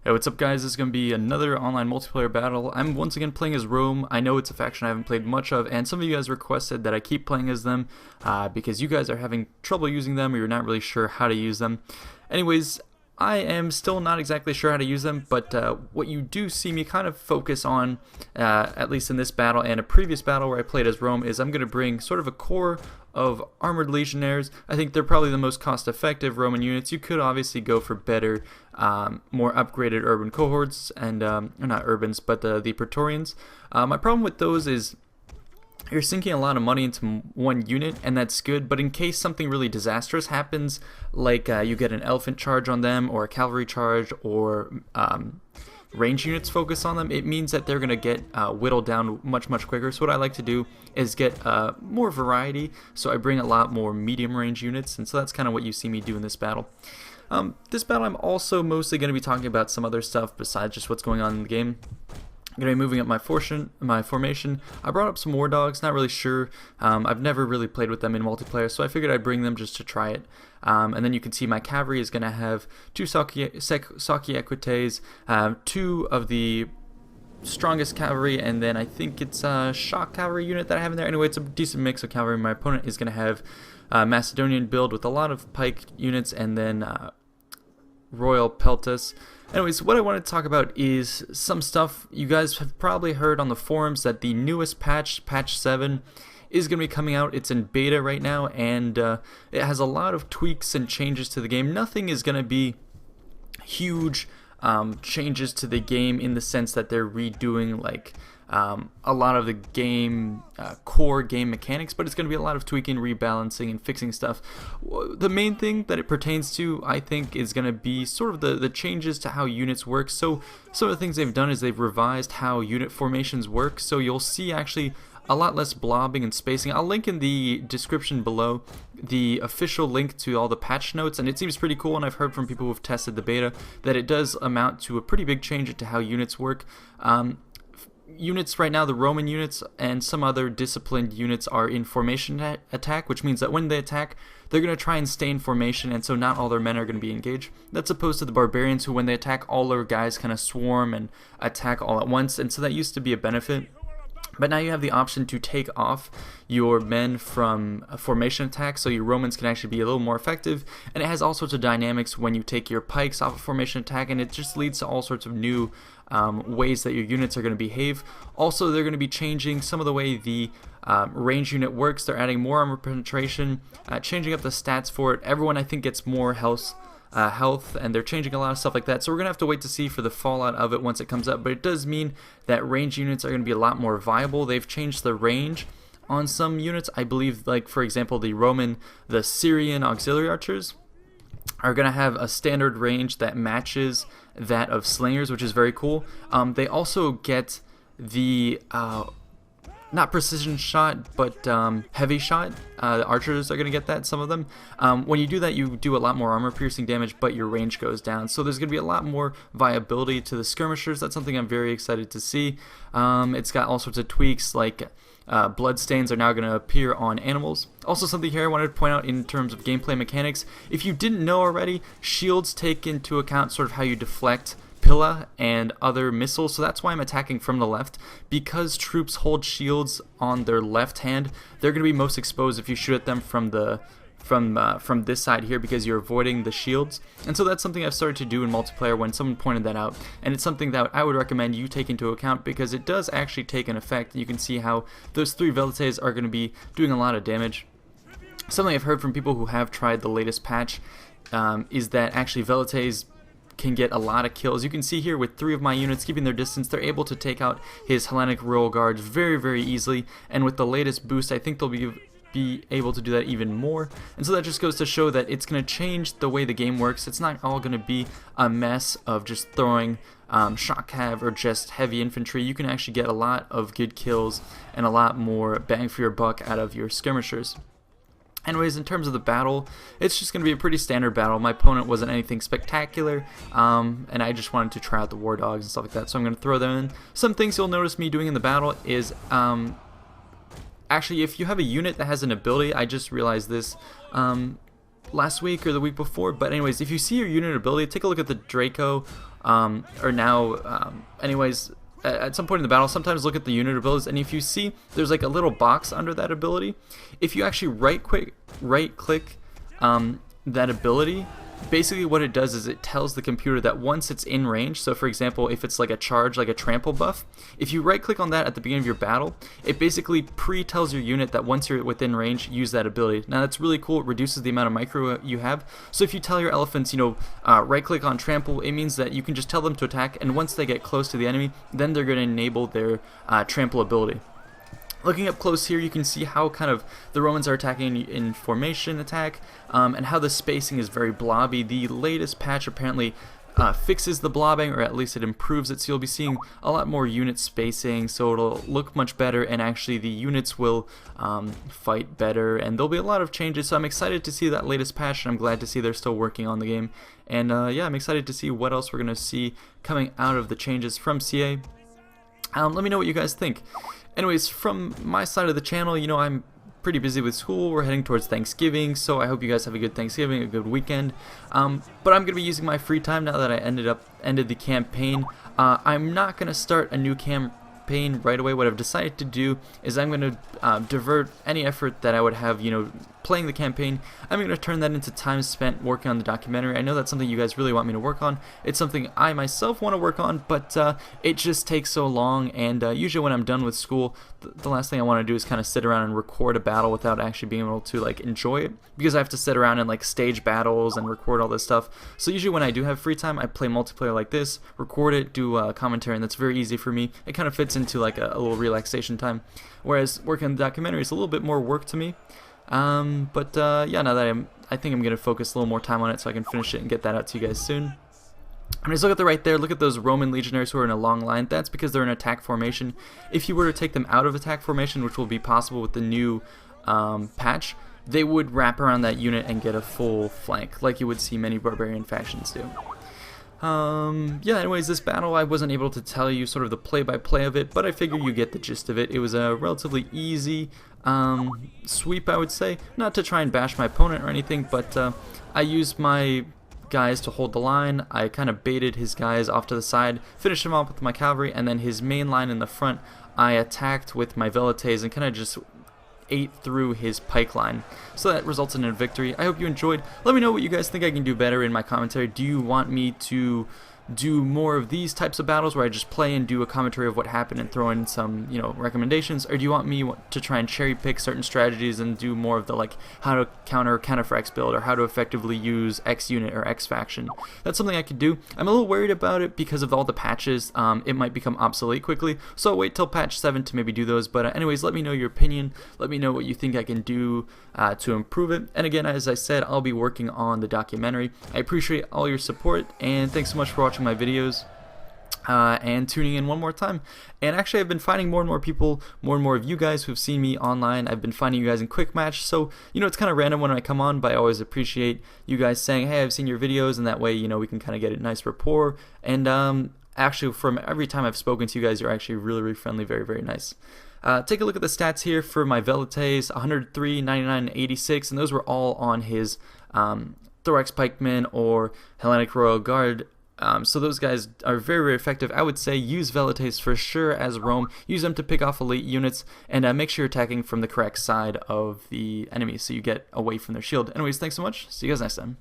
Hey, what's up guys? This is going to be another online multiplayer battle. I'm once again playing as Rome. I know it's a faction I haven't played much of, and some of you guys requested that I keep playing as them because you guys are having trouble using them or you're not really sure how to use them. Anyways, I am still not exactly sure how to use them, but what you do see me kind of focus on, at least in this battle and a previous battle where I played as Rome, is I'm going to bring sort of a core of armored legionnaires. I think they're probably the most cost-effective Roman units. You could obviously go for better, more upgraded urban cohorts, and not urbans, but the Praetorians. My problem with those is you're sinking a lot of money into one unit, and that's good, but in case something really disastrous happens, like you get an elephant charge on them, or a cavalry charge, or range units focus on them, it means that they're going to get whittled down much quicker. So what I like to do is get more variety, so I bring a lot more medium range units, and so that's kind of what you see me do in this battle. This battle I'm also mostly going to be talking about some other stuff besides just what's going on in the game. I'm going to be moving up my formation. I brought up some war dogs, not really sure. I've never really played with them in multiplayer, so I figured I'd bring them just to try it. And then you can see my cavalry is going to have two Saki Equites, two of the strongest cavalry, and then I think it's a shock cavalry unit that I have in there. Anyway, it's a decent mix of cavalry. My opponent is going to have Macedonian build with a lot of pike units, and then Royal Peltas. Anyways, what I want to talk about is some stuff you guys have probably heard on the forums that the newest patch, patch 7, is going to be coming out. It's in beta right now, and it has a lot of tweaks and changes to the game. Nothing is going to be huge changes to the game in the sense that they're redoing like a lot of the game core game mechanics, but it's going to be a lot of tweaking, rebalancing, and fixing stuff. The main thing that it pertains to, I think, is going to be sort of the changes to how units work. So some of the things they've done is they've revised how unit formations work, so you'll see actually a lot less blobbing and spacing. I'll link in the description below the official link to all the patch notes, and it seems pretty cool, and I've heard from people who've tested the beta that it does amount to a pretty big change to how units work. Units right now, the Roman units and some other disciplined units are in formation attack, which means that when they attack, they're going to try and stay in formation, and so not all their men are going to be engaged. That's opposed to the barbarians, who when they attack, all their guys kind of swarm and attack all at once, and so that used to be a benefit. But now you have the option to take off your men from a formation attack, so your Romans can actually be a little more effective, and it has all sorts of dynamics when you take your pikes off a formation attack, and it just leads to all sorts of new ways that your units are going to behave. Also, they're going to be changing some of the way the range unit works. They're adding more armor penetration, changing up the stats for it. Everyone, I think, gets more health, and they're changing a lot of stuff like that, so we're gonna have to wait to see for the fallout of it once it comes up. But it does mean that range units are going to be a lot more viable. They've changed the range on some units. I believe, like for example, the Syrian auxiliary archers are going to have a standard range that matches that of slingers, which is very cool. They also get the not precision shot, but heavy shot. The archers are going to get that, some of them. When you do that, you do a lot more armor piercing damage, but your range goes down. So there's going to be a lot more viability to the skirmishers. That's something I'm very excited to see. It's got all sorts of tweaks, like bloodstains are now going to appear on animals. Also, something here I wanted to point out in terms of gameplay mechanics. If you didn't know already, shields take into account sort of how you deflect Pilla and other missiles, so that's why I'm attacking from the left. Because troops hold shields on their left hand, they're going to be most exposed if you shoot at them from this side here, because you're avoiding the shields. And so that's something I've started to do in multiplayer when someone pointed that out, and it's something that I would recommend you take into account because it does actually take an effect. You can see how those three velites are going to be doing a lot of damage. Something I've heard from people who have tried the latest patch is that actually velites can get a lot of kills. You can see here with 3 of my units keeping their distance, they're able to take out his Hellenic Royal Guards very easily, and with the latest boost I think they'll be able to do that even more. And so that just goes to show that it's going to change the way the game works. It's not all going to be a mess of just throwing shock cav or just heavy infantry. You can actually get a lot of good kills and a lot more bang for your buck out of your skirmishers. Anyways, in terms of the battle, it's just going to be a pretty standard battle. My opponent wasn't anything spectacular, and I just wanted to try out the war dogs and stuff like that, so I'm going to throw them in. Some things you'll notice me doing in the battle is, actually, if you have a unit that has an ability, I just realized this, last week or the week before. But anyways, if you see your unit ability, take a look at the Draco, anyways, at some point in the battle, sometimes look at the unit abilities, and if you see there's like a little box under that ability, if you actually right click that ability, basically what it does is it tells the computer that once it's in range, so for example, if it's like a charge, like a trample buff, if you right click on that at the beginning of your battle, it basically pre-tells your unit that once you're within range, use that ability. Now that's really cool. It reduces the amount of micro you have. So if you tell your elephants, right click on trample, it means that you can just tell them to attack, and once they get close to the enemy, then they're going to enable their trample ability. Looking up close here, you can see how kind of the Romans are attacking in formation attack, and how the spacing is very blobby. The latest patch apparently fixes the blobbing, or at least it improves it, so you'll be seeing a lot more unit spacing, so it'll look much better, and actually the units will fight better, and there'll be a lot of changes. So I'm excited to see that latest patch, and I'm glad to see they're still working on the game. And yeah, I'm excited to see what else we're going to see coming out of the changes from CA. Let me know what you guys think. Anyways, from my side of the channel, I'm pretty busy with school. We're heading towards Thanksgiving, so I hope you guys have a good Thanksgiving, a good weekend. But I'm going to be using my free time now that I ended the campaign. I'm not going to start a new campaign right away. What I've decided to do is I'm going to divert any effort that I would have, playing the campaign. I'm going to turn that into time spent working on the documentary. I know that's something you guys really want me to work on. It's something I myself want to work on, but it just takes so long, and usually when I'm done with school, the last thing I want to do is kind of sit around and record a battle without actually being able to enjoy it, because I have to sit around and stage battles and record all this stuff. So usually when I do have free time, I play multiplayer like this, record it, do a commentary, and that's very easy for me. It kind of fits into a little relaxation time, whereas working on the documentary is a little bit more work to me. Yeah, now that I think I'm going to focus a little more time on it so I can finish it and get that out to you guys soon. Just look at the right there, look at those Roman legionaries who are in a long line. That's because they're in attack formation. If you were to take them out of attack formation, which will be possible with the new patch, they would wrap around that unit and get a full flank, like you would see many barbarian factions do. Yeah, anyways, this battle I wasn't able to tell you sort of the play-by-play of it, but I figure you get the gist of it. It was a relatively easy sweep, I would say. Not to try and bash my opponent or anything, but I used my guys to hold the line. I kind of baited his guys off to the side, finished him off with my cavalry, and then his main line in the front, I attacked with my velites and kind of just ate through his pike line. So that resulted in a victory. I hope you enjoyed. Let me know what you guys think I can do better in my commentary. Do you want me to do more of these types of battles where I just play and do a commentary of what happened and throw in some, recommendations, or do you want me to try and cherry pick certain strategies and do more of the how to counterfrax build, or how to effectively use X unit or X faction? That's something I could do. I'm a little worried about it because of all the patches. It might become obsolete quickly, so I'll wait till patch 7 to maybe do those. But anyways, let me know your opinion. Let me know what you think I can do to improve it. And again, as I said, I'll be working on the documentary. I appreciate all your support, and thanks so much for watching my videos and tuning in one more time. And actually, I've been finding more and more people, more and more of you guys who've seen me online. I've been finding you guys in quick match, so it's kind of random when I come on, but I always appreciate you guys saying, hey, I've seen your videos, and that way we can kind of get a nice rapport. And actually, from every time I've spoken to you guys, you're actually really, really friendly, very, very nice. Take a look at the stats here for my velites: 103, 99, and 86, and those were all on his Thorax Pikemen or Hellenic Royal Guard. So those guys are very, very effective. I would say use velites for sure as Rome. Use them to pick off elite units, and make sure you're attacking from the correct side of the enemy so you get away from their shield. Anyways, thanks so much. See you guys next time.